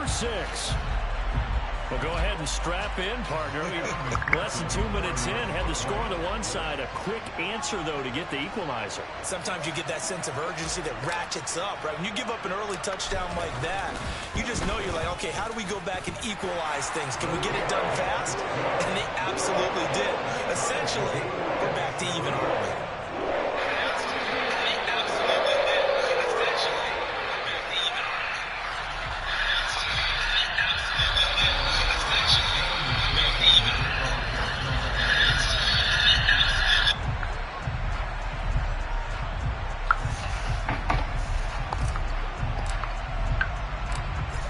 number 6. Well, go ahead and strap in, partner. Less than 2 minutes in, had the score on the one side. A quick answer, though, to get the equalizer. Sometimes you get that sense of urgency that ratchets up, right? When you give up an early touchdown like that, you just know you're like, okay, how do we go back and equalize things? Can we get it done fast? And they absolutely did. Essentially, we're back to even, aren't we?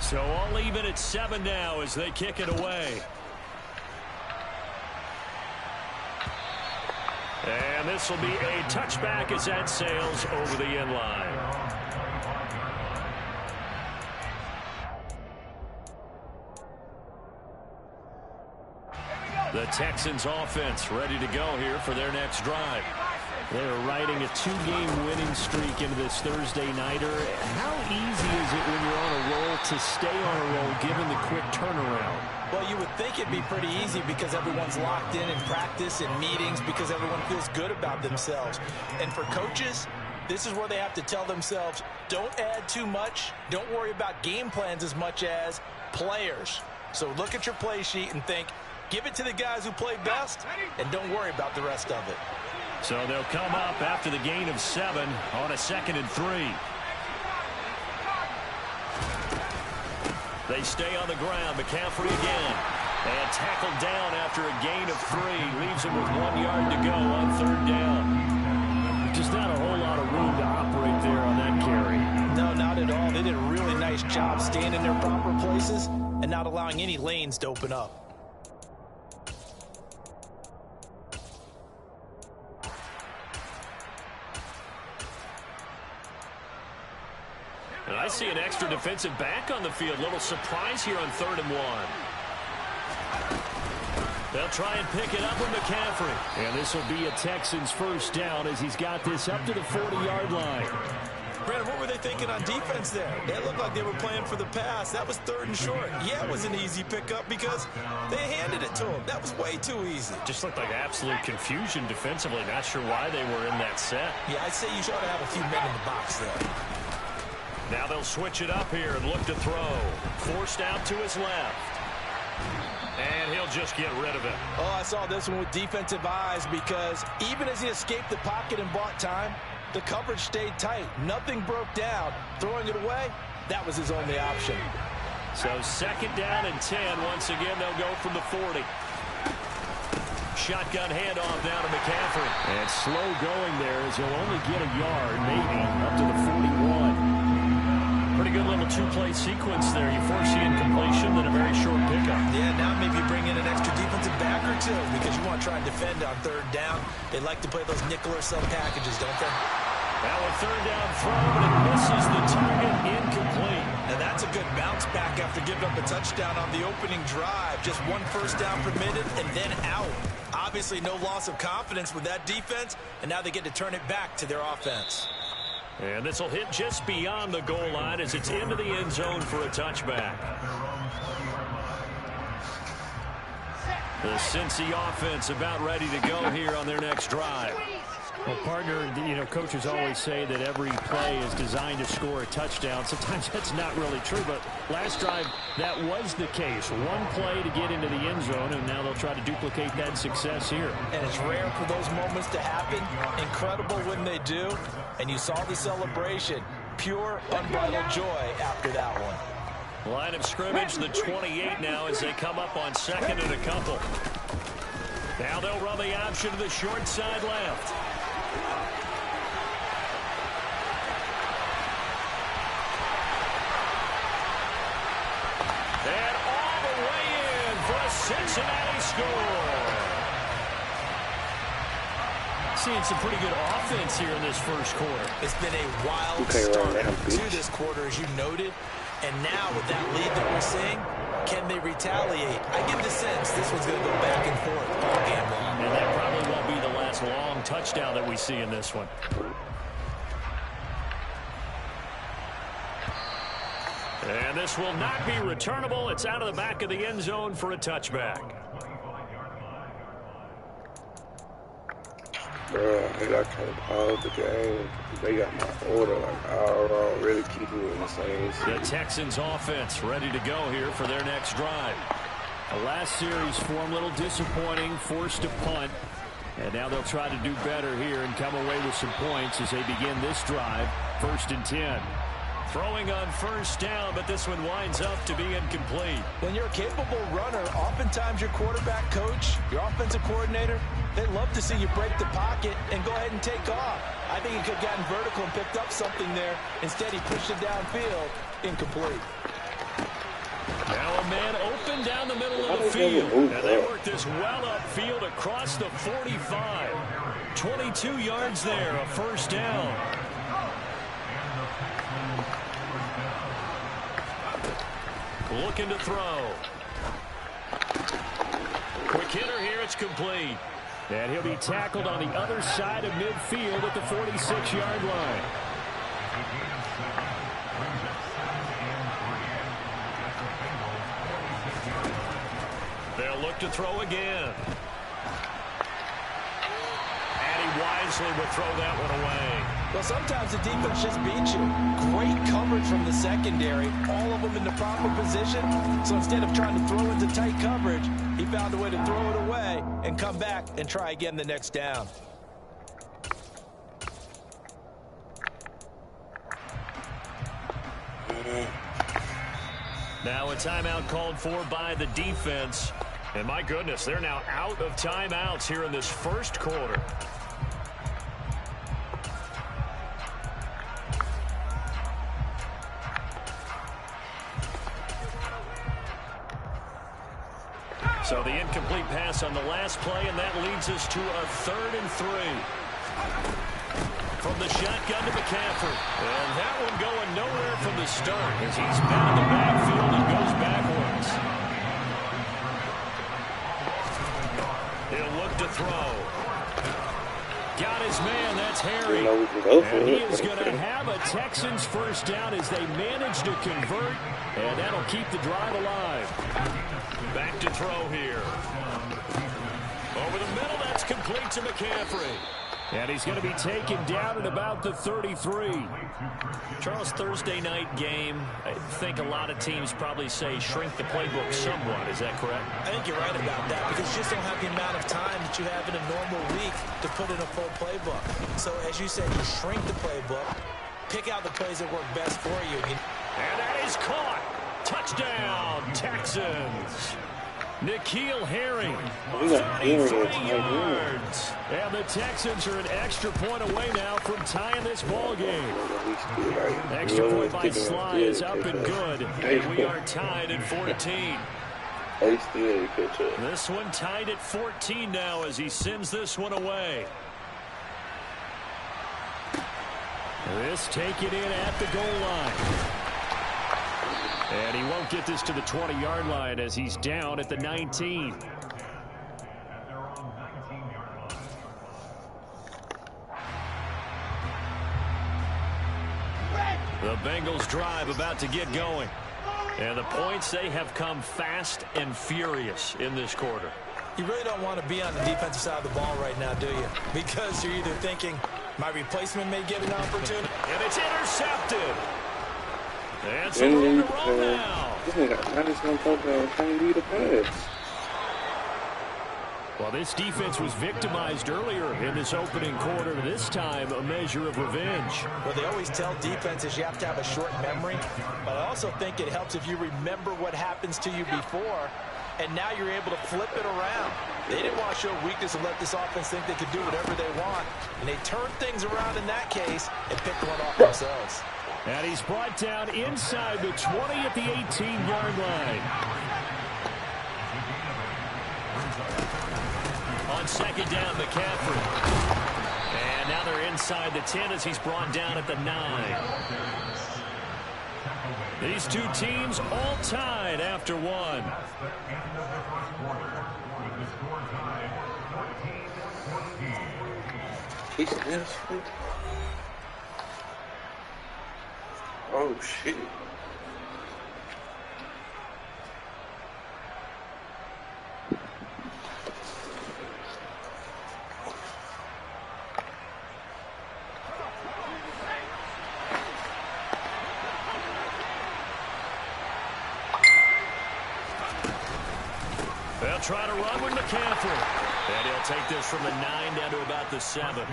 So all even at 7 now as they kick it away. And this will be a touchback as that sails over the end line. The Texans offense ready to go here for their next drive. They're riding a 2-game winning streak into this Thursday nighter. How easy is it when you're on a roll to stay on a roll given the quick turnaround? Well, you would think it'd be pretty easy because everyone's locked in practice and meetings because everyone feels good about themselves. And for coaches, this is where they have to tell themselves, don't add too much. Don't worry about game plans as much as players. So look at your play sheet and think, give it to the guys who play best and don't worry about the rest of it. So they'll come up after the gain of 7 on a 2nd and 3. They stay on the ground. McCaffrey again. And tackled down after a gain of 3. Leaves him with 1 yard to go on 3rd down. Just not a whole lot of room to operate there on that carry. No, not at all. They did a really nice job staying in their proper places and not allowing any lanes to open up. And I see an extra defensive back on the field. Little surprise here on 3rd and 1. They'll try and pick it up with McCaffrey. And this will be a Texans first down as he's got this up to the 40-yard line. Brandon, what were they thinking on defense there? They looked like they were playing for the pass. That was 3rd and short. Yeah, it was an easy pickup because they handed it to him. That was way too easy. Just looked like absolute confusion defensively. Not sure why they were in that set. Yeah, I'd say you should have a few men in the box there. Now they'll switch it up here and look to throw. Forced out to his left. And he'll just get rid of it. Oh, I saw this one with defensive eyes because even as he escaped the pocket and bought time, the coverage stayed tight. Nothing broke down. Throwing it away, that was his only option. So 2nd down and 10. Once again, they'll go from the 40. Shotgun handoff down to McCaffrey. And slow going there as he'll only get a yard, maybe, up to the 41. Pretty good little 2-play sequence there. You force the incompletion, then a very short pickup. Yeah, now maybe you bring in an extra defensive back or two because you want to try and defend on 3rd down. They like to play those nickel or sub packages, don't they? Now a 3rd down throw, but it misses the target, incomplete. And that's a good bounce back after giving up a touchdown on the opening drive. Just 1 first down permitted and then out. Obviously no loss of confidence with that defense, and now they get to turn it back to their offense. And this will hit just beyond the goal line as it's into the end zone for a touchback. The Cincy offense about ready to go here on their next drive. Well, partner, you know, coaches always say that every play is designed to score a touchdown. Sometimes that's not really true, but last drive, that was the case. 1 play to get into the end zone, and now they'll try to duplicate that success here. And it's rare for those moments to happen. Incredible when they do. And you saw the celebration. Pure, unbridled joy after that one. Line of scrimmage, the 28 now as they come up on 2nd and a couple. Now they'll run the option to the short side left. And all the way in for a Cincinnati score. Seeing some pretty good offense here in this first quarter. It's been a wild start to this quarter, as you noted. And now with that lead that we're seeing, can they retaliate? I get the sense this one's going to go back and forth all game long. And that probably won't be the last long touchdown that we see in this one. And this will not be returnable. It's out of the back of the end zone for a touchback. Bro, I can't pause the game. They got my order. Like, I don't really keep it in the same seat. The Texans offense ready to go here for their next drive. The last series for them a little disappointing, forced to punt. And now they'll try to do better here and come away with some points as they begin this drive. 1st and 10. Throwing on first down, but this one winds up to be incomplete. When you're a capable runner, oftentimes your quarterback coach, your offensive coordinator, they love to see you break the pocket and go ahead and take off. I think he could have gotten vertical and picked up something there. Instead, he pushed it downfield. Incomplete. Now a man open down the middle of the field. And they work this well upfield across the 45. 22 yards there, a first down. Looking to throw. Quick hitter here, it's complete. And he'll be tackled on the other side of midfield at the 46-yard line. They'll look to throw again. And he wisely would throw that one away. Well, sometimes the defense just beats you. Great coverage from the secondary. All of them in the proper position. So instead of trying to throw into tight coverage, he found a way to throw it away and come back and try again the next down. Now a timeout called for by the defense. And my goodness, they're now out of timeouts here in this first quarter. So the incomplete pass on the last play, and that leads us to a 3rd and 3. From the shotgun to McCaffrey. And that one going nowhere from the start as he's been in the backfield and goes backwards. He'll look to throw. Got his man, that's Harry. And he is going to have a Texans first down as they manage to convert, and that'll keep the drive alive. Back to throw here. Over the middle, that's complete to McCaffrey. And he's going to be taken down at about the 33. Charles, Thursday night game, I think a lot of teams probably say shrink the playbook somewhat. Is that correct? I think you're right about that because you just don't have the amount of time that you have in a normal week to put in a full playbook. So as you said, you shrink the playbook, pick out the plays that work best for you. And that is caught. Touchdown, Texans. N'Keal Harry, 33 yards. And the Texans are an extra point away now from tying this ball game. Extra point by Sly is up and good. And we are tied at 14. This one tied at 14 now as he sends this one away. This taken in at the goal line. And he won't get this to the 20-yard line as he's down at the 19. The Bengals drive about to get going. And the points, they have come fast and furious in this quarter. You really don't want to be on the defensive side of the ball right now, do you? Because you're either thinking, my replacement may get an opportunity. And it's intercepted. And so we're on the roll now. Well, this defense was victimized earlier in this opening quarter. This time, a measure of revenge. Well, they always tell defenses you have to have a short memory. But I also think it helps if you remember what happens to you before. And now you're able to flip it around. They didn't want to show weakness and let this offense think they could do whatever they want. And they turned things around in that case and picked one off themselves. And he's brought down inside the 20 at the 18-yard line. On second down, McCaffrey. And now they're inside the 10 as he's brought down at the 9. These two teams all tied after one. Oh, shit. They'll try to run with McCaffrey. And he'll take this from the 9 down to about the 7.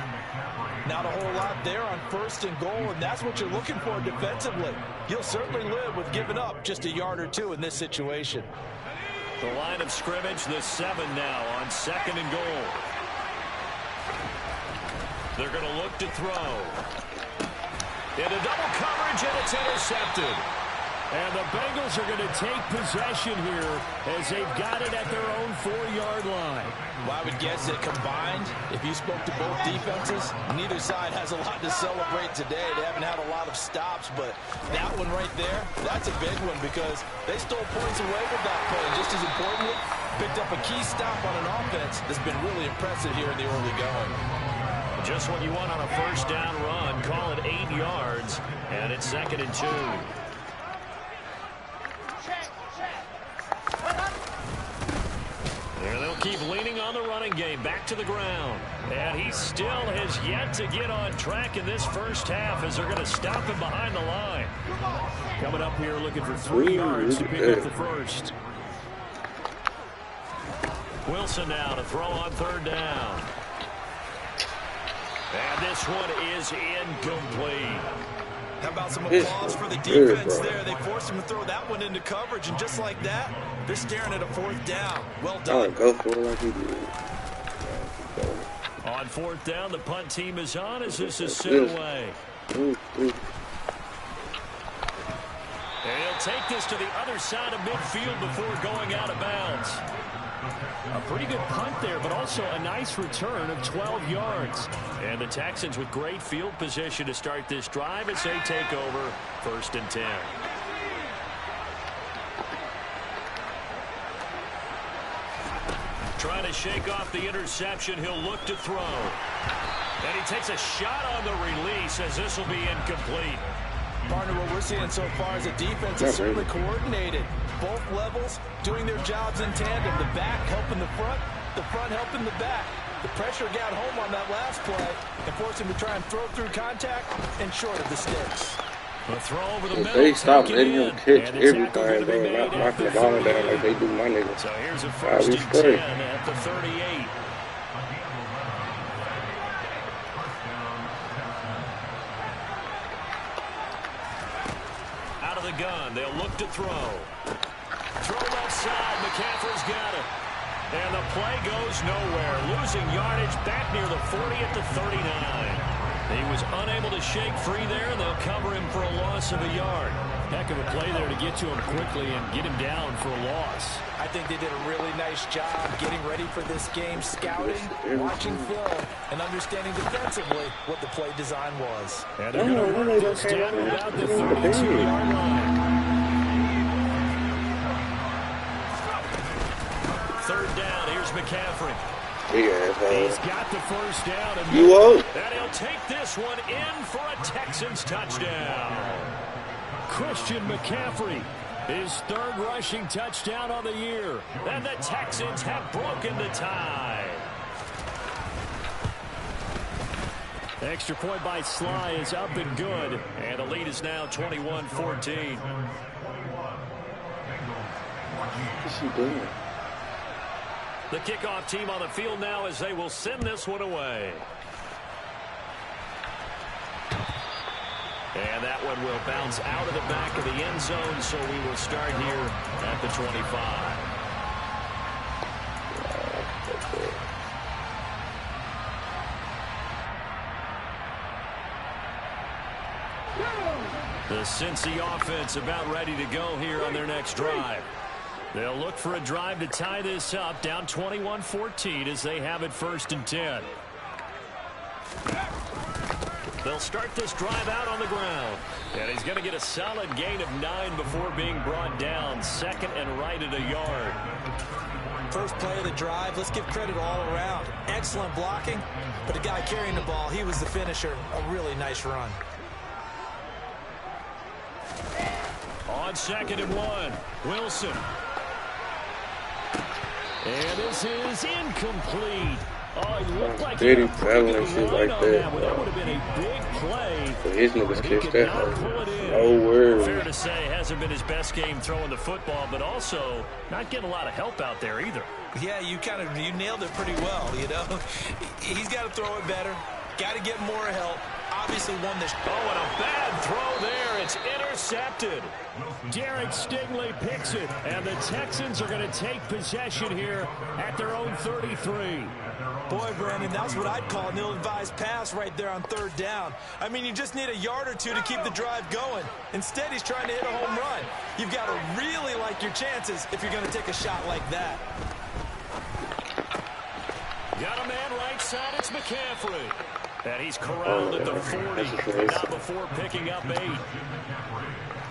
Not a whole lot there on 1st and goal, and that's what you're looking for defensively. You'll certainly live with giving up just a yard or 2 in this situation. The line of scrimmage, the 7 now on 2nd and goal. They're going to look to throw. Into double coverage, and it's intercepted. And the Bengals are going to take possession here as they've got it at their own 4-yard line. Well, I would guess that combined, if you spoke to both defenses, neither side has a lot to celebrate today. They haven't had a lot of stops, but that one right there, that's a big one because they stole points away with that play. And just as importantly, picked up a key stop on an offense that's been really impressive here in the early going. Just what you want on a 1st down run. Call it 8 yards, and it's 2nd and 2. And they'll keep leaning on the running game. Back to the ground. And he still has yet to get on track in this 1st half as they're going to stop him behind the line. Coming up here looking for 3 yards to pick up the 1st. Wilson now to throw on 3rd down. And this one is incomplete. How about some applause for the defense there? They forced him to throw that one into coverage, and just like that, they're staring at a 4th down. Well done. Go for it like he did. On 4th down, the punt team is on as this is sent away. And he'll take this to the other side of midfield before going out of bounds. A pretty good punt there, but also a nice return of 12 yards. And the Texans with great field position to start this drive as they take over 1st and 10. Trying to shake off the interception. He'll look to throw. And he takes a shot on the release as this will be incomplete. Partner, what we're seeing so far is a defense is certainly coordinated. Both levels doing their jobs in tandem. The back helping the front helping the back. The pressure got home on that last play and forced him to try and throw through contact and short of the sticks. A throw over the middle. They stop letting him catch everything, bro. Not knocking the ball down like they do my niggas. So here's a 1st and 10 at the 38. Out of the gun, they'll look to throw. Throw left side, McCaffrey's got it. And the play goes nowhere. Losing yardage back near the 40 at the 39. He was unable to shake free there, and they'll cover him for a loss of a yard. Heck of a play there to get to him quickly and get him down for a loss. I think they did a really nice job getting ready for this game, scouting, watching film, and understanding defensively what the play design was. And they're going to work this down about the 32-yard line. 3rd down, here's McCaffrey. He's got the 1st down. And he'll take this one in for a Texans touchdown. Christian McCaffrey, his 3rd rushing touchdown on the year. And the Texans have broken the tie. The extra point by Sly is up and good. And the lead is now 21-14. What's he doing? The kickoff team on the field now as they will send this one away. And that one will bounce out of the back of the end zone, so we will start here at the 25. The Cincy offense about ready to go here on their next drive. They'll look for a drive to tie this up, down 21-14 as they have it 1st and 10. They'll start this drive out on the ground. And he's going to get a solid gain of 9 before being brought down. 2nd and right at a yard. First play of the drive, let's give credit all around. Excellent blocking, but the guy carrying the ball, he was the finisher. A really nice run. On 2nd and 1, Wilson. And this is incomplete. Oh, it looked like Steady battling shit like that. that would have been a big play. But his niggas catch that. No Fair worries. to say, hasn't been his best game throwing the football, but also not getting a lot of help out there either. Yeah, you nailed it pretty well, you know. He's got to throw it better. Got to get more help. Obviously won this. Oh, and a bad throw there. It's intercepted. Derek Stingley picks it, and the Texans are going to take possession here at their own 33. Boy, Brandon, that's what I'd call an ill-advised pass right there on third down. I mean, you just need a yard or two to keep the drive going. Instead, he's trying to hit a home run. You've got to really like your chances if you're going to take a shot like that. Got a man right side. It's McCaffrey. And he's corralled at the 40, not before picking up 8.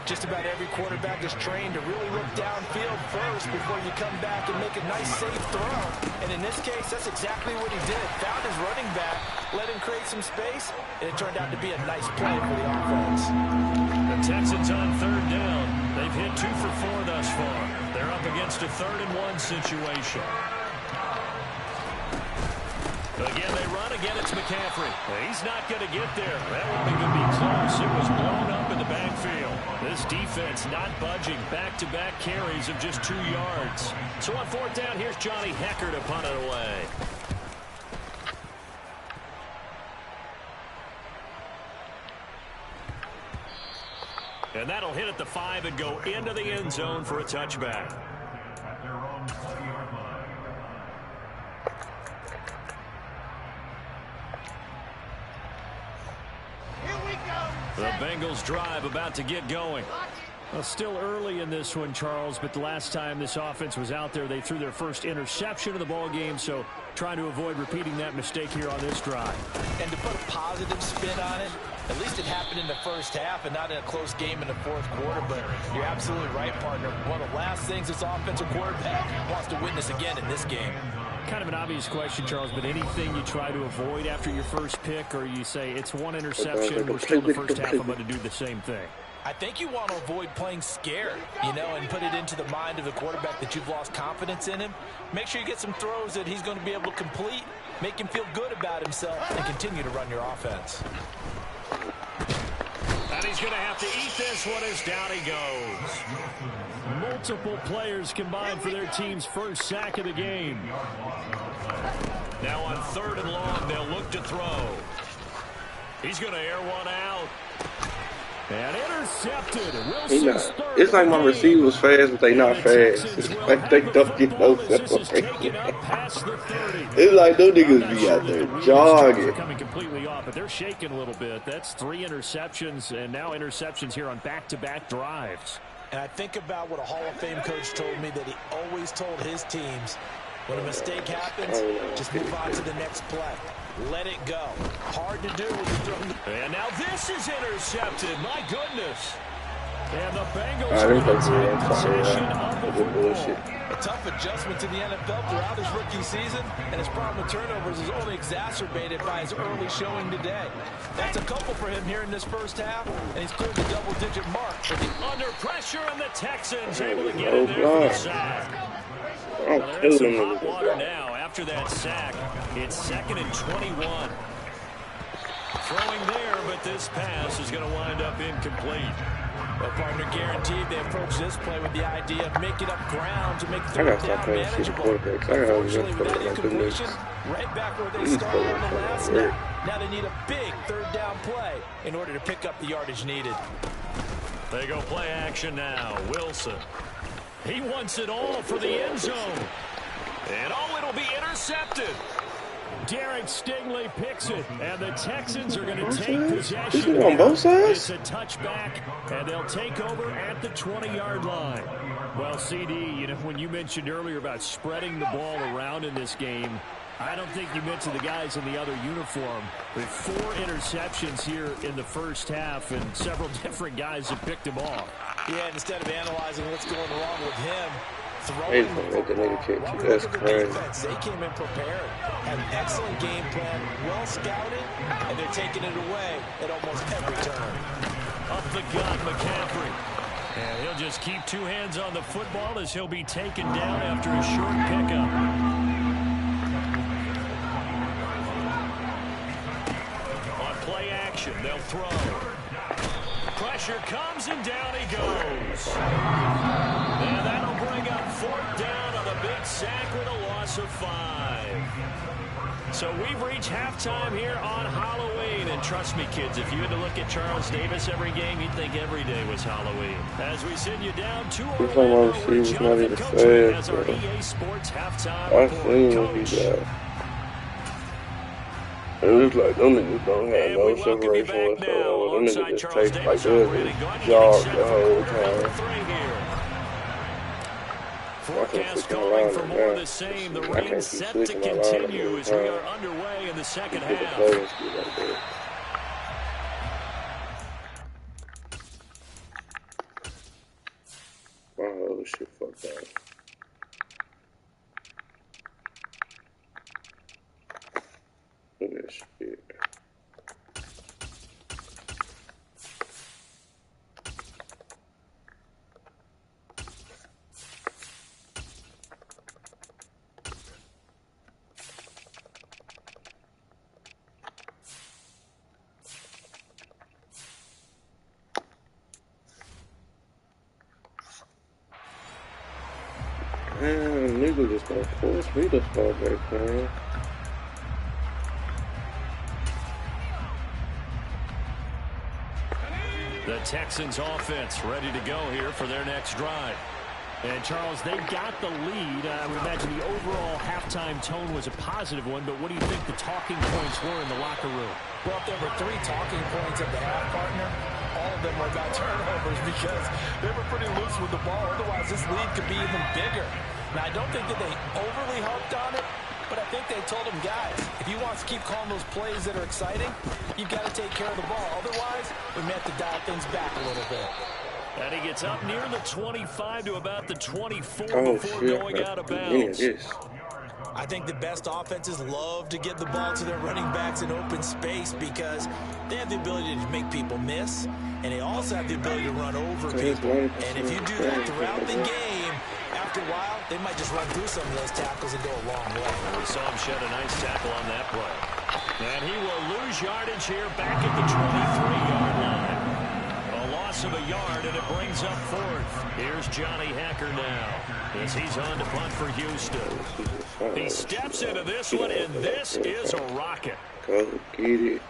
Just about every quarterback is trained to really look downfield first before you come back and make a nice, safe throw. And in this case, that's exactly what he did. Found his running back, let him create some space, and it turned out to be a nice play for the offense. The Texans on third down. They've hit 2 for 4 thus far. They're up against a 3rd-and-1 situation. Again, they run. Again, it's McCaffrey. He's not going to get there. That won't even be close. It was blown up in the backfield. This defense not budging. Back-to-back carries of just 2 yards. So on 4th down, here's Johnny Hekker to punt it away. And that'll hit at the 5 and go into the end zone for a touchback. The Bengals drive about to get going. Well, still early in this one, Charles, but the last time this offense was out there, they threw their first interception of the ball game, so trying to avoid repeating that mistake here on this drive. And to put a positive spin on it, at least it happened in the first half and not in a close game in the 4th quarter, but you're absolutely right, partner. One of the last things this offensive quarterback wants to witness again in this game. Kind of an obvious question, Charles, but anything you try to avoid after your first pick, or you say it's one interception, we're still in the first half, I'm going to do the same thing? I think you want to avoid playing scared, you know, and put it into the mind of the quarterback that you've lost confidence in him. Make sure you get some throws that he's going to be able to complete, make him feel good about himself, and continue to run your offense. And he's going to have to eat this one as down he goes. Multiple players combined for their team's first sack of the game. Now on 3rd and long, they'll look to throw. He's going to air one out. And intercepted. Wilson's third. It's like my receivers fast, but they not fast. It's like they don't get no separation. It's like those niggas be out there jogging. Coming completely off, but they're shaking a little bit. That's 3 interceptions, and now interceptions here on back-to-back drives. And I think about what a Hall of Fame coach told me that he always told his teams, when a mistake happens, just move on to the next play. Let it go. Hard to do when you're throwing. And now this is intercepted. My goodness. And the Bengals are going to take possession of the football. A tough adjustment to the NFL throughout his rookie season, and his problem with turnovers is only exacerbated by his early showing today. That's a couple for him here in this first half, and he's cleared the double-digit mark. Under pressure, and the Texans able to get in there for the sack. I'm Well, they're in some killing hot water now after that sack. It's 2nd and 21. Throwing there, but this pass is going to wind up incomplete. Well, partner, guaranteed they approach this play with the idea of making up ground to make third down manageable. Unfortunately, with that incompletion, right back where they started on the last snap. Now they need a big 3rd down play in order to pick up the yardage needed. They go play action now. Wilson. He wants it all for the end zone. And it'll be intercepted. Derek Stingley picks it, and the Texans are going to take possession. On both sides? It's a touchback, and they'll take over at the 20-yard line. Well, CD, you know, when you mentioned earlier about spreading the ball around in this game, I don't think you mentioned the guys in the other uniform. With 4 interceptions here in the first half, and several different guys have picked him off. Yeah, and instead of analyzing what's going wrong with him, Hey, that's crazy. they came in prepared, had an excellent game plan, well scouted, and they're taking it away at almost every turn. Up the gut, McCaffrey. And he'll just keep 2 hands on the football as he'll be taken down after a short pickup. They'll throw. Pressure comes, and down he goes. And that'll bring up 4th down on the big sack with a loss of 5. So we've reached halftime here on Halloween. And trust me, kids, if you had to look at Charles Davis every game, you'd think every day was Halloween. As we send you down to Orlando, where Jonathan Coachman has our EA Sports halftime report. It looks like them niggas don't have no separation whatsoever. Them niggas just take like this jog the whole time. Forecast calling for more of the same. The rain set to continue as we are underway in the second half. My whole shit fucked up. Look at this shit. Damn, nigga just gonna force me to start back, man. The Texans offense ready to go here for their next drive. And, Charles, they got the lead. I would imagine the overall halftime tone was a positive one, but what do you think the talking points were in the locker room? Well, if there were 3 talking points at the half, partner, all of them were about turnovers because they were pretty loose with the ball. Otherwise, this lead could be even bigger. Now, I don't think that they overly harped on it, but I think they told them, guys, if you want to keep calling those plays that are exciting, you've got to take care of the ball. Otherwise, we may have to dial things back a little bit. And he gets up near the 25 to about the 24 before going out of bounds. I think the best offenses love to give the ball to their running backs in open space because they have the ability to make people miss, and they also have the ability to run over people. And if you do that throughout the game, after a while, they might just run through some of those tackles and go a long way. We saw him shed a nice tackle on that play. And he will lose yardage here back at the 23-yard line. A loss of a yard, and it brings up 4th. Here's Johnny Hacker now as he's on to punt for Houston. He steps into this one, and this is a rocket. Go get it.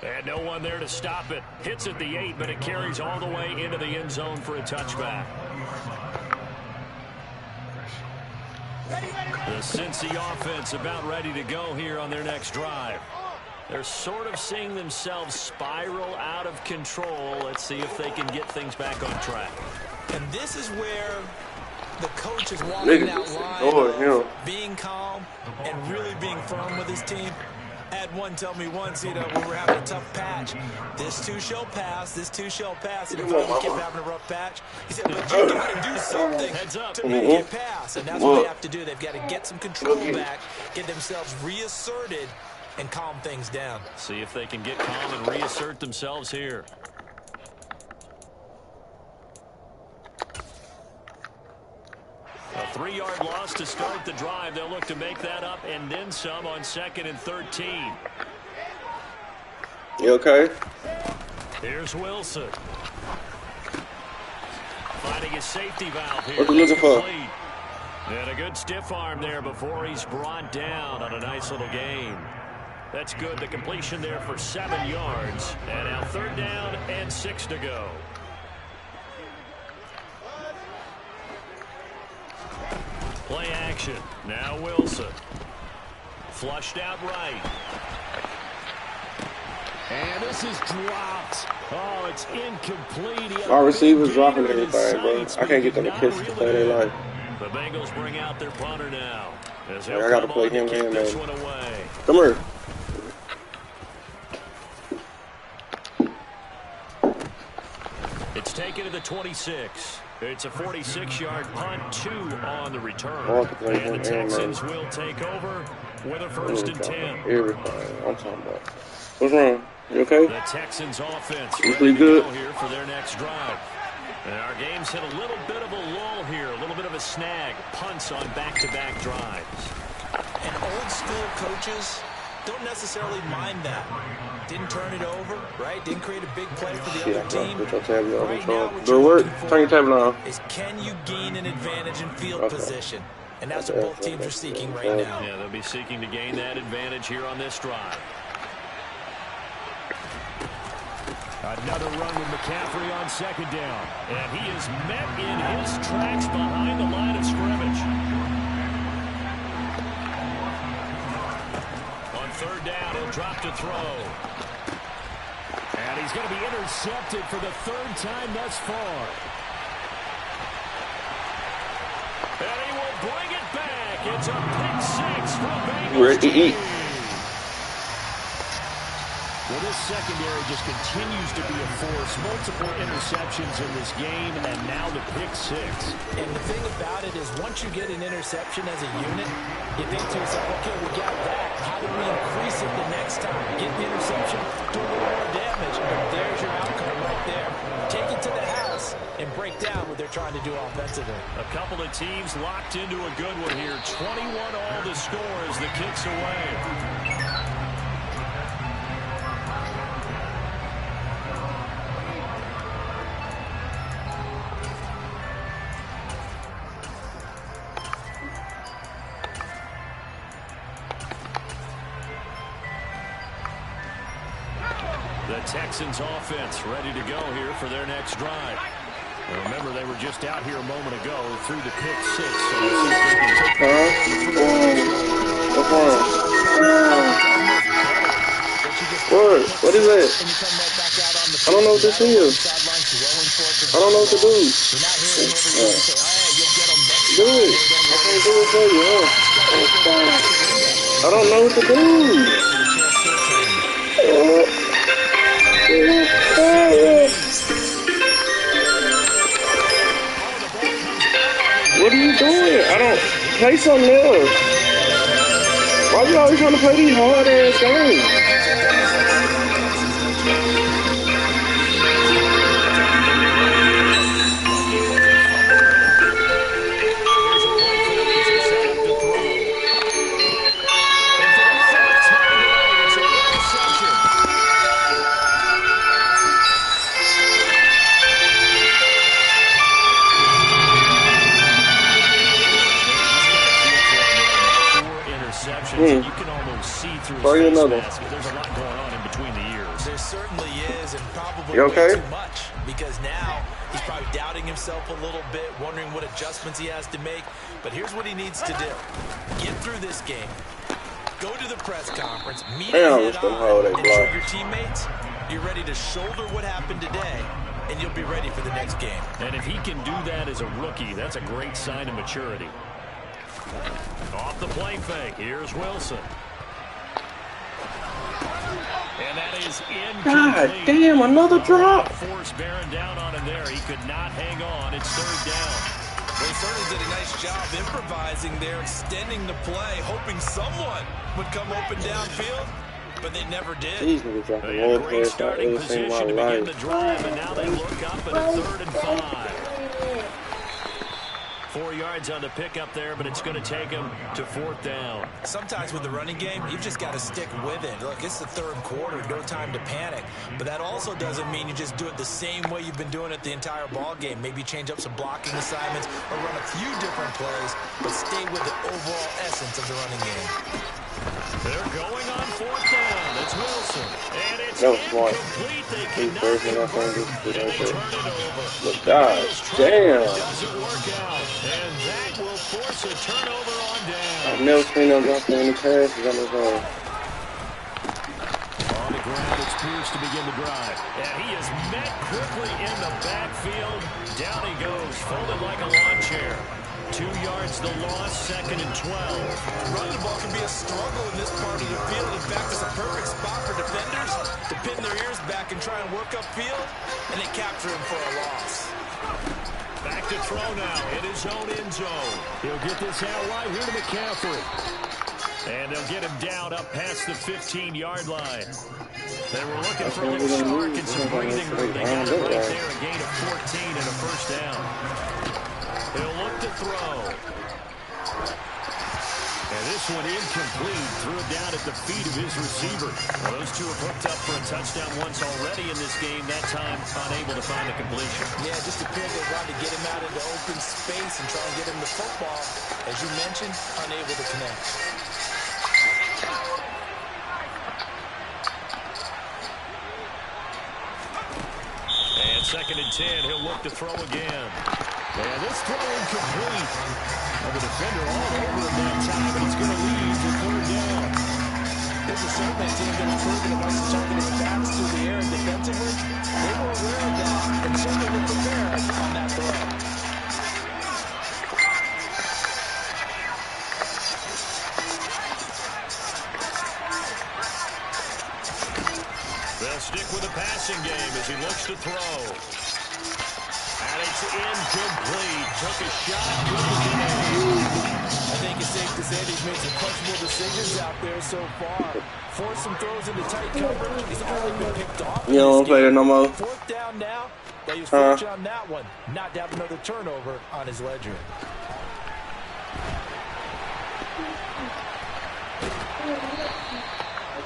And no one there to stop it. Hits at the 8, but it carries all the way into the end zone for a touchback. The Cincy offense about ready to go here on their next drive. They're sort of seeing themselves spiral out of control. Let's see if they can get things back on track. And this is where the coach is walking that line of being calm and really being firm with his team. I had one tell me once, you know, we were having a tough patch. This too shall pass. This too shall pass. And if we kept having a rough patch, he said, but you got to do something to make it pass. And that's what they have to do. They've got to get some control back, get themselves reasserted, and calm things down. See if they can get calm and reassert themselves here. A 3-yard loss to start the drive. They'll look to make that up and then some on 2nd and 13. You okay? Here's Wilson. Finding his safety valve here. What are you looking for? And a good stiff arm there before he's brought down on a nice little gain. That's good. The completion there for 7 yards. And now 3rd down and 6 to go. Play action. Now Wilson. Flushed out right. And this is dropped. Oh, it's incomplete. Our receivers dropping everything, bro. I can't get them to catch to play their life. The Bengals bring out their punter now. I got to play him in, man. Come here. It's taken to the 26. It's a 46-yard punt, 2 on the return. And the Texans will take over with a 1st and 10. Everything I'm talking about. What's wrong? You okay? The Texans offense ready to go here for their next drive. And our game's hit a little bit of a lull here, a little bit of a snag. Punts on back-to-back drives. And old school coaches don't necessarily mind that. Didn't turn it over, right? Didn't create a big play for the other team. Right now, what you're looking for is can you gain an advantage in field position? And that's what both teams are seeking right now. Yeah, they'll be seeking to gain that advantage here on this drive. Another run with McCaffrey on second down. And he is met in his tracks behind the line of scrimmage. On third down, he'll drop to throw. And he's going to be intercepted for the third time thus far. And he will bring it back. It's a pick six for Bengals team. Well, this secondary just continues to be a force. Multiple interceptions in this game, and now the pick six. And the thing about it is once you get an interception as a unit, you think to yourself, okay, we got that. How do we increase it the next time? Get the interception, do a little more damage, and there's your outcome right there. Take it to the house and break down what they're trying to do offensively. A couple of teams locked into a good one here. 21 all the score as the kick's away. The Texans offense ready to go here for their next drive. And remember, they were just out here a moment ago through the pick six. So let's see if they can take What is that? I don't know what this is. I don't know what to do. Do it. I can't do it for you, huh? I don't know what to do. What are you doing? I don't play something else. Why are you always trying to play these hard ass games? You can almost see through his face mask. There's a lot going on in between the ears. There certainly is, and probably way too much, because now he's probably doubting himself a little bit, wondering what adjustments he has to make. But here's what he needs to do. Get through this game. Go to the press conference, meet head on, and show your teammates you're ready to shoulder what happened today, and you'll be ready for the next game. And if he can do that as a rookie, that's a great sign of maturity. Off the play fake. Here's Wilson. And that is incomplete. God damn, another drop. Force bearing down on him there. He could not hang on. It's third down. They certainly did a nice job improvising there, extending the play, hoping someone would come open downfield, but they never did. These niggas dropping a great starting position to begin the drive, and now they look up at a 3rd and 5. 4 yards on the pickup there, but it's going to take him to 4th down. Sometimes with the running game, you've just got to stick with it. Look, it's the 3rd quarter, no time to panic. But that also doesn't mean you just do it the same way you've been doing it the entire ball game. Maybe change up some blocking assignments or run a few different plays, but stay with the overall essence of the running game. They're going on 4th down. It's Wilson. And it's incomplete. They cannot convert it. Turn it over. But God damn. Doesn't work out. And that will force a turnover on down. I've never seen them drop any passes on his own. On the ground, it's Pierce to begin the drive. And he is met quickly in the backfield. Down he goes, folded like a lawn chair. 2 yards the loss, 2nd and 12. Running the ball can be a struggle in this part of the field. In fact, it's a perfect spot for defenders to pin their ears back and try and work upfield, and they capture him for a loss. Back to throw now in his own end zone. He'll get this out wide here to McCaffrey. And they'll get him down up past the 15-yard line. They were looking for a little spark and some breathing room. They got it right there, a gain of 14 and a 1st down. He'll look to throw. And this one incomplete. Threw it down at the feet of his receiver. Well, those two have hooked up for a touchdown once already in this game. That time, unable to find a completion. Yeah, it just appeared they wanted to get him out into open space and try and get him the football. As you mentioned, unable to connect. And 2nd and 10, he'll look to throw again. And this throw incomplete. Well, the defender all over him that time, but he's going to lead to 3rd down. This is certainly a team that's proven it once targeting the backs through the air and defensively. They were aware of that and certainly were prepared on that throw. They'll stick with the passing game as he looks to throw. And it's incomplete. Took a shot. I think it's safe to say that he's made some questionable decisions out there so far. Forced some throws into tight coverage. He's only been picked off. You don't play it no more? 4th down now. They use fortune on that one. Not to have another turnover on his ledger.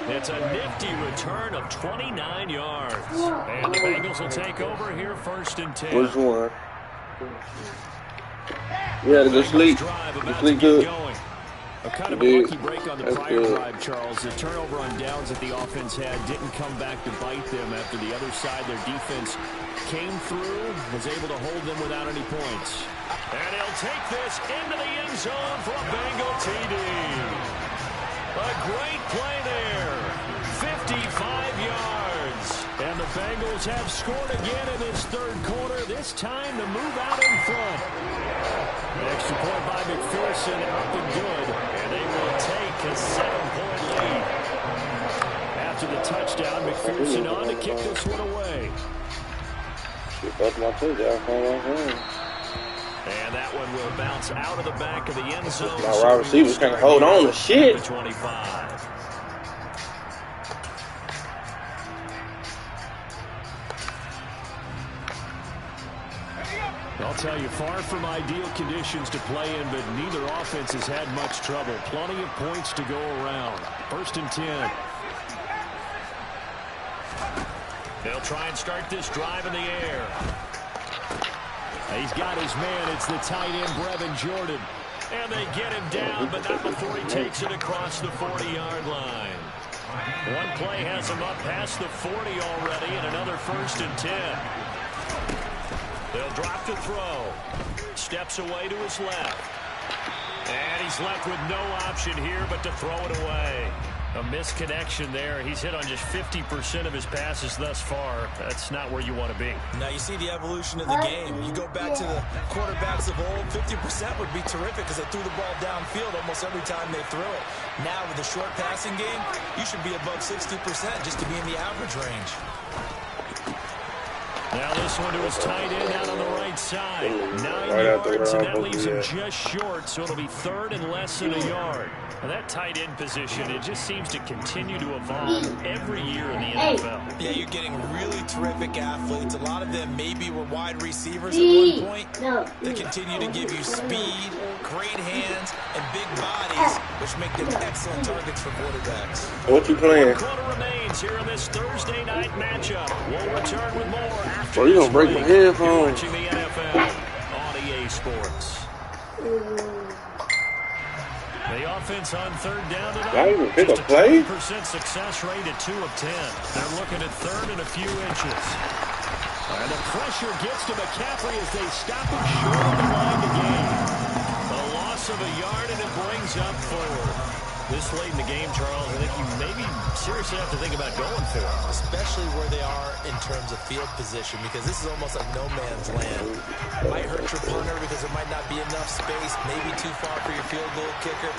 It's a nifty return of 29 yards. And the Bengals will take over here 1st and 10. Which one? Yeah, go sleep. You sleep good. A kind of a lucky break on the prior drive, Charles. The turnover on downs that the offense had didn't come back to bite them after the other side. Their defense came through, was able to hold them without any points. And he'll take this into the end zone for a Bengal TD. A great play there. 55 yards. And the Bengals have scored again in this 3rd quarter, this time to move out in front. An extra point by McPherson, up and good. And they will take a 7-point lead. After the touchdown, McPherson on to kick this one away. And that one will bounce out of the back of the end zone. My wide receivers can't hold on to shit. 25. I'll tell you, far from ideal conditions to play in, but neither offense has had much trouble. Plenty of points to go around. 1st and 10. They'll try and start this drive in the air. He's got his man. It's the tight end, Brevin Jordan. And they get him down, but not before he takes it across the 40-yard line. One play has him up past the 40 already, and another 1st and 10. They'll drop to throw. Steps away to his left. And he's left with no option here but to throw it away. A misconnection there. He's hit on just 50% of his passes thus far. That's not where you want to be. Now you see the evolution of the game. You go back to the quarterbacks of old, 50% would be terrific because they threw the ball downfield almost every time they threw it. Now with the short passing game, you should be above 60% just to be in the average range. Now this one to his tight end out on the right side. 9 yards, and that leaves him just short, so it'll be 3rd and less than a yard. Now that tight end position, it just seems to continue to evolve every year in the NFL. Yeah, you're getting really terrific athletes. A lot of them maybe were wide receivers at one point. They continue to give you speed, great hands, and big bodies, which make them excellent targets for quarterbacks. What you playing? Quarter remains here in this Thursday night matchup. We'll return with more after Bro, you gonna break my headphones. You're watching the NFL on EA Sports. The offense on 3rd down tonight. Pick Just a play? 20% success rate at 2 of 10. They're looking at 3rd and a few inches. And the pressure gets to McCaffrey as they stop him short of the line to gain. A loss of a yard, and it brings up 4. This late in the game, Charles, I think you maybe seriously have to think about going for it. Especially where they are in terms of field position, because this is almost like no man's land. It might hurt your punter because there might not be enough space, maybe too far for your field goal kicker.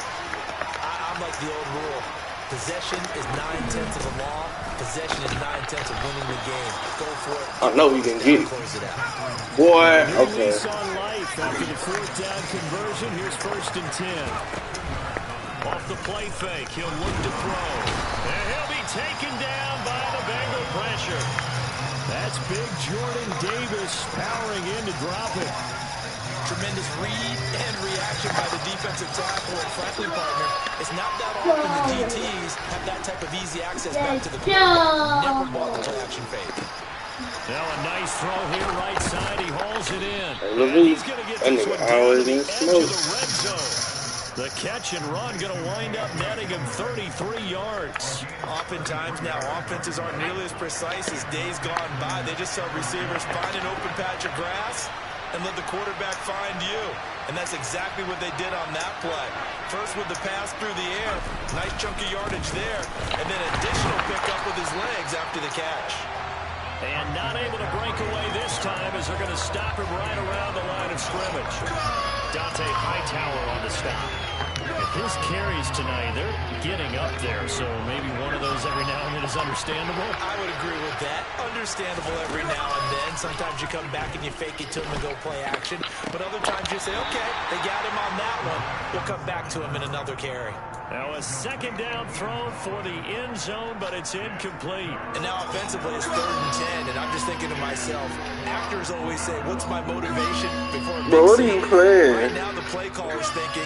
I'm like the old rule. Possession is 9/10 of the law. Possession is 9/10 of winning the game. Go for it. I know he can get it. Close it out. Boy, okay. Lease on life after the 4th down conversion. Here's 1st and 10. Off the play fake, he'll look to throw. And he'll be taken down by the Bengal pressure. That's big Jordan Davis powering in to drop it. Tremendous read and reaction by the defensive tackle and Franklin partner. It's not that often the DTs have that type of easy access back to the quarterback. Never bought the play action fake. Now a nice throw here, right side. He hauls it in. And he's going to get this one down the edge of the red zone. The catch and run going to wind up netting him 33 yards. Oftentimes now, offenses aren't nearly as precise as days gone by. They just help receivers find an open patch of grass and let the quarterback find you. And that's exactly what they did on that play. First with the pass through the air, nice chunky yardage there, and then additional pickup with his legs after the catch. And not able to break away this time as they're going to stop him right around the line of scrimmage. Dante Hightower on the stop. His carries tonight, they're getting up there, so maybe one of those every now and then is understandable. I would agree with that. Understandable every now and then. Sometimes you come back and you fake it to him and go play action. But other times you say, okay, they got him on that one. We'll come back to him in another carry. Now a second down throw for the end zone, but it's incomplete. And now offensively it's 3rd and 10, and I'm just thinking to myself, actors always say, what's my motivation before a big Bro, what are you playing? Right now the play caller's thinking,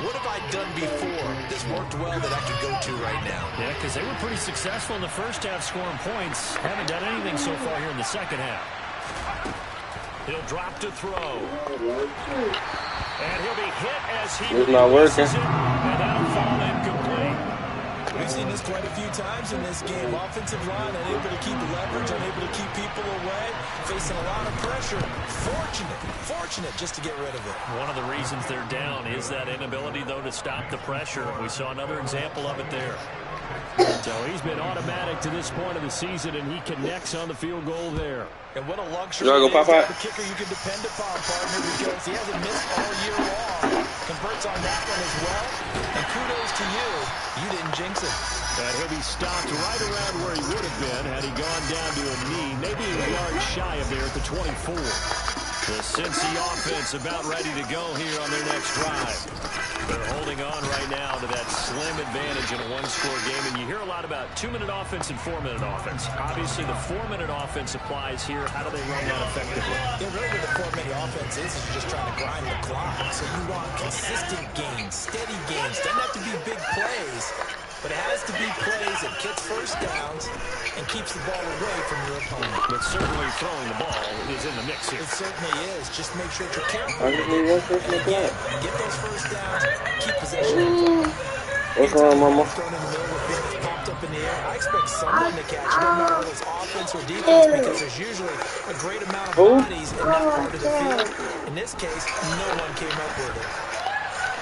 what have I done before? This worked well that I could go to right now. Yeah, because they were pretty successful in the first half scoring points. Haven't done anything so far here in the second half. He'll drop to throw. And he'll be hit as he it's not working. And that'll fall incomplete. We've seen this quite a few times in this game. Offensive line unable to keep leverage, unable to keep people away, facing a lot of pressure. Fortunate just to get rid of it. One of the reasons they're down is that inability, though, to stop the pressure. We saw another example of it there. So he's been automatic to this point of the season, and he connects on the field goal there. And what a luxury go, it is to Papa? have a kicker you can depend upon, partner, because he hasn't missed all year long. Converts on that one as well. And kudos to you. You didn't jinx it. And he'll be stopped right around where he would have been had he gone down to a knee, maybe a yard shy of there at the 24. The Cincy offense about ready to go here on their next drive. They're holding on right now to that slim advantage in a one-score game, and you hear a lot about 2-minute offense and 4-minute offense. Obviously, the 4-minute offense applies here. How do they run that effectively? Yeah, really what the 4-minute offense is you're just trying to grind the clock. So you want consistent gains, steady gains. Doesn't have to be big plays, but it has to be plays that gets first downs and keeps the ball away from your opponent. But certainly throwing the ball is in the mix here. It certainly is. Just make sure that you're careful. I just need one person to play. Get those first downs, keep possession. What's wrong, Mama? Thrown in the middle with things popped up in the air. I expect someone to catch it, no matter whether it's offense or defense, because there's usually a great amount of bodies in that part of the field. In this case, no one came up with it.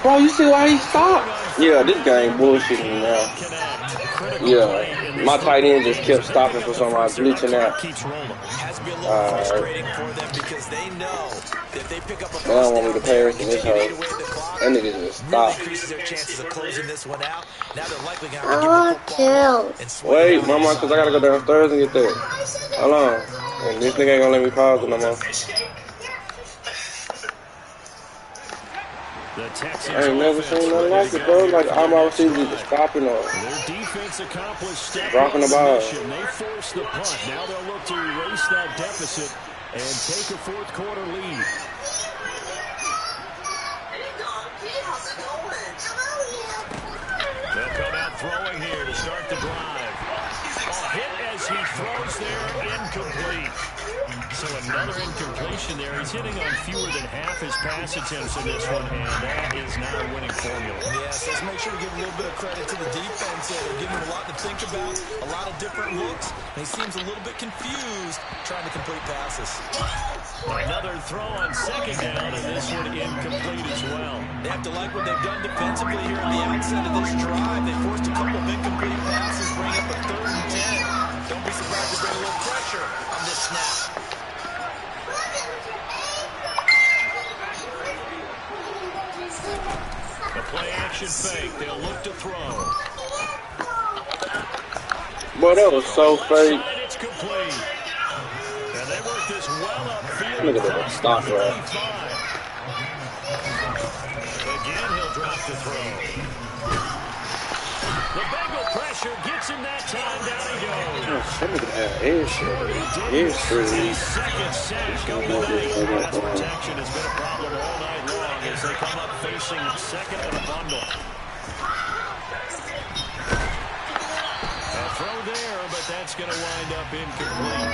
Bro, you see why he stopped? Yeah, this game bullshitting now. Yeah, my tight end just kept stopping for some reason, glitching out. Has to be a little frustrating for them because they know if they pick up a first They don't want me to down, perish in they this continue to hole. wait the clock. That nigga just Really stopped. increases their chances of closing this one out. Now they're likely going to have to give the football and swing Wait, it Mama, out. because I got to go downstairs and get that. Hold on. And this nigga ain't going to let me pause it no more. The Texans I ain't never seen nothing like it, bro. Like, I'm always either stopping or their defense accomplished dropping the ball. They force the punt. Now they'll look to erase that deficit and take a fourth quarter lead. They'll come out throwing here to start the drive. A hit as he throws there, incomplete. So another incompletion there. He's hitting on fewer than half his pass attempts in this one, and that is not a winning formula. Yes, let's make sure we give a little bit of credit to the defense. They're giving him a lot to think about, a lot of different looks, and he seems a little bit confused trying to complete passes. Another throw on second down, and this one incomplete as well. They have to like what they've done defensively here at the outset of this drive. They forced a couple of incomplete passes, bring up a 3rd and 10. Don't be surprised to bring a little pressure on this snap. The play action fake. They'll look to throw. Boy, that was so fake. It's complete. And they work this well upfield. Look at that stop right. Again, he'll drop the throw. The Bengal pressure gets him that time. Down he goes. Second sack of the night. Pass protection has been a problem all night long as they come up facing second and a bundle. A throw there, but that's going to wind up incomplete.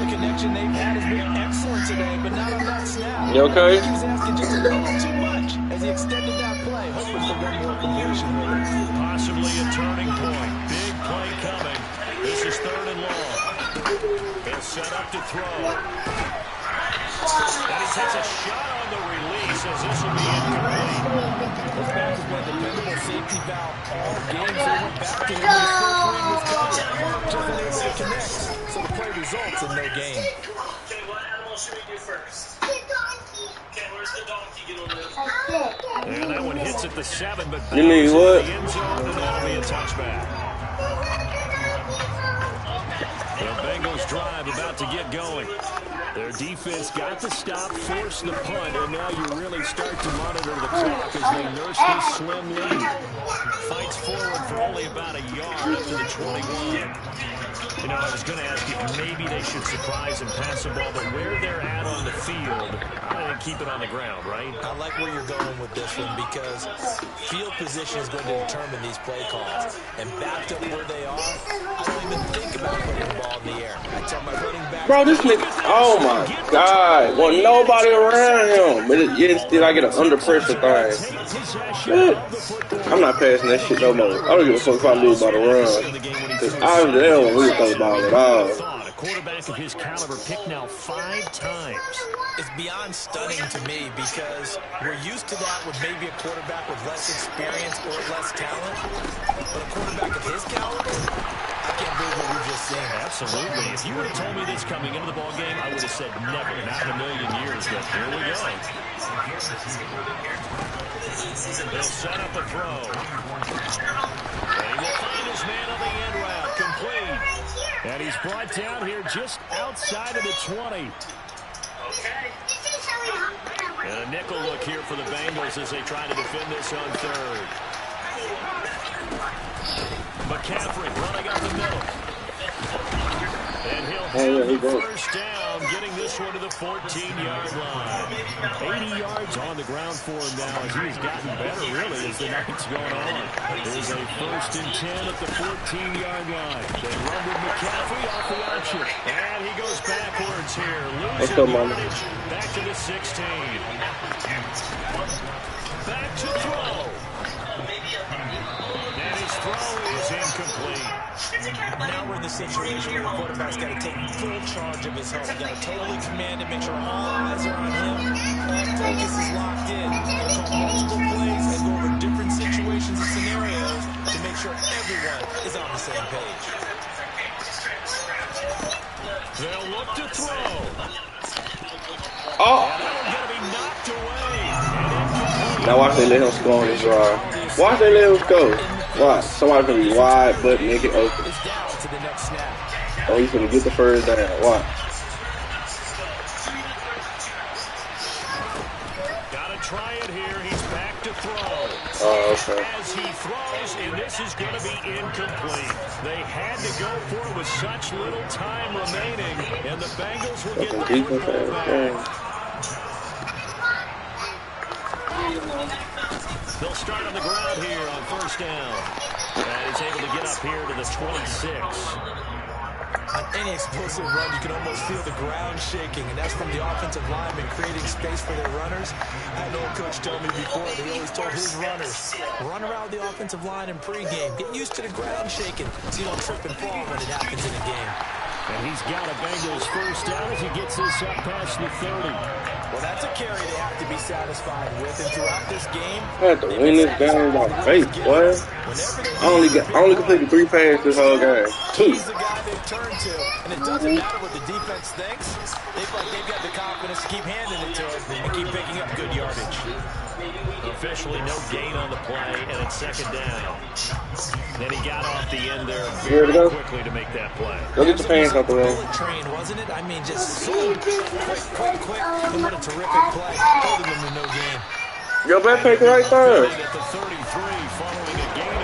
The connection they've had has been excellent today, but not on that snap. You okay? He was asking just a little too much as he extended that play, hoping for one more completion with it. Possibly a turning point. Big play coming. This is third and long. He'll set up to throw. And he takes a shot on the release as this will be incomplete. This back has been a dependable safety valve all game. They went back to him. His first read was covered. Just unable to connect. So the play results in no gain. Okay, what animal should we do first? Okay, where's the donkey? Get over there. And that one hits at the 7, but You need what? the end zone, and that'll be a touchback. The Bengals drive about to get going. Their defense got the stop, forced the punt, and now you really start to monitor the clock as they nurse this slim lead. Fights forward for only about a yard up to the 21. You know, I was going to ask you if maybe they should surprise and pass the ball, but where they're at on the field, I think keep it on the ground, right? I like where you're going with this one because field position is going to determine these play calls. And backed up where they are, don't even think about putting the ball in the air. I tell my running back, Bro, this nigga, oh my God. Well, nobody around him. But yet still I get an under pressure thing. Shit. I'm not passing that shit no more. I don't give a fuck if I lose by the run. Because I was there when we were talking about it all. A quarterback of his caliber picked now 5 times. it's beyond stunning to me because we're used to that with maybe a quarterback with less experience or less talent. But a quarterback of his caliber, I can't believe what we've just seen. Absolutely. If you would have told me this coming into the ball game, I would have said never, not in a million years. But here we go. They'll set up a throw. And he will find his man on the end route. Complete. And he's brought down here just outside of the 20. And a nickel look here for the Bengals as they try to defend this on third. McCaffrey running up the middle. And he'll have first down, getting this one to the 14-yard line. 80 yards on the ground for him now as he's gotten better, really, as the night's going on. There's a 1st and 10 at the 14-yard line. They run with McCaffrey off the option. And he goes backwards here. Losing yardage. Back to the 16. Back to throw. And his throw is incomplete. Now we're in the situation where the quarterback's got to take full charge of his health. He's got to totally command it, make sure all eyes are on him. All focus is locked in. He'll call multiple plays and go over different situations and scenarios to make sure everyone is on the same page. They'll look to throw. Oh! And that'll going to be knocked away. Now watch they let him score on this drive. Watch they let him go. Watch. Somebody's going to be wide, but make it open. Oh, he's going to get the first down. Watch. Got to try it here. He's back to throw. Oh, okay. As he throws, and this is going to be incomplete. They had to go for it with such little time remaining, and the Bengals will get the football back. They'll start on the ground here on 1st down. And he's able to get up here to the 26. On any explosive run, you can almost feel the ground shaking, and that's from the offensive linemen creating space for their runners. I had an old coach tell me before, he always told his runners, run around the offensive line in pregame. Get used to the ground shaking so you don't trip and fall when it happens in a game. And he's got a Bengals first down as he gets this up past the 30. Well, that's a carry they have to be satisfied with. And throughout this game, I had to win this game by faith, boy. I only completed 3 passes this whole game. 2. He's the guy they've turned to, and it doesn't matter what the defense thinks. They feel like they've got the confidence to keep handing it to him and keep picking up good yardage. Officially no gain on the play, and it's 2nd down. Then he got off the end there very quickly to make that play. Go get your pants out the way. Train, wasn't it? I mean, just so quick, and what a terrific play, holding them to no gain. Your backpack right there. At the 33, following a gain